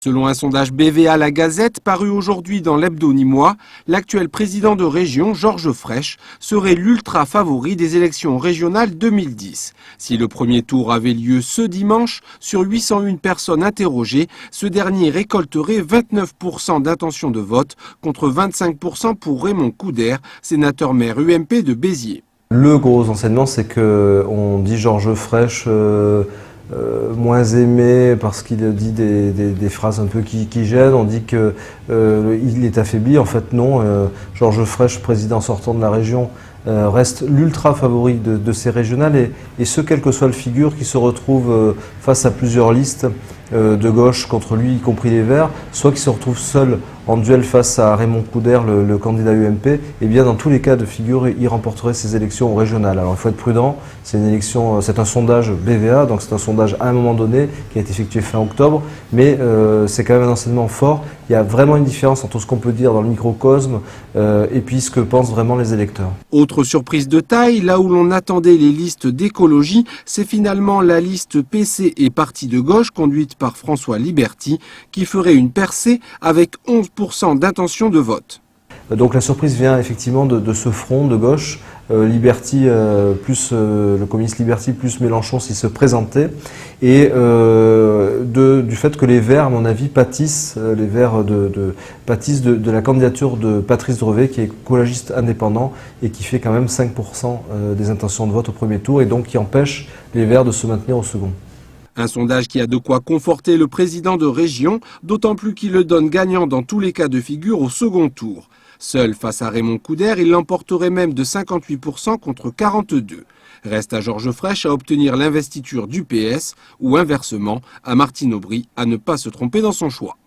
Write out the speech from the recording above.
Selon un sondage BVA La Gazette paru aujourd'hui dans l'Hebdo Nîmois, l'actuel président de région, Georges Frêche, serait l'ultra favori des élections régionales 2010. Si le premier tour avait lieu ce dimanche, sur 801 personnes interrogées, ce dernier récolterait 29% d'intention de vote contre 25% pour Raymond Couder, sénateur-maire UMP de Béziers. Le gros enseignement, c'est qu'on dit Georges Frêche moins aimé parce qu'il dit des phrases un peu qui gênent. On dit qu'il est affaibli. En fait, non. Georges Frêche, président sortant de la région, reste l'ultra favori de ces régionales et ce, quelle que soit le figure qui se retrouve face à plusieurs listes de gauche contre lui, y compris les Verts, soit qui se retrouve seul en duel face à Raymond Couder, le candidat UMP, et bien dans tous les cas de figure, il remporterait ces élections régionales. Alors il faut être prudent, c'est une élection, c'est un sondage BVA, donc c'est un sondage à un moment donné qui a été effectué fin octobre, mais c'est quand même un enseignement fort. Il y a vraiment une différence entre ce qu'on peut dire dans le microcosme et puis ce que pensent vraiment les électeurs. Autre surprise de taille, là où l'on attendait les listes d'écologie, c'est finalement la liste PC et Parti de gauche conduite par François Liberty qui ferait une percée avec 11% d'intention de vote. Donc la surprise vient effectivement de ce front de gauche, Liberty plus le communiste Liberty plus Mélenchon s'il se présentait, et du fait que les Verts, à mon avis, pâtissent, les Verts pâtissent de la candidature de Patrice Drevet, qui est écologiste indépendant et qui fait quand même 5% des intentions de vote au premier tour, et donc qui empêche les Verts de se maintenir au second. Un sondage qui a de quoi conforter le président de région, d'autant plus qu'il le donne gagnant dans tous les cas de figure au second tour. Seul face à Raymond Couder, il l'emporterait même de 58% contre 42%. Reste à Georges Frêche à obtenir l'investiture du PS ou inversement à Martine Aubry à ne pas se tromper dans son choix.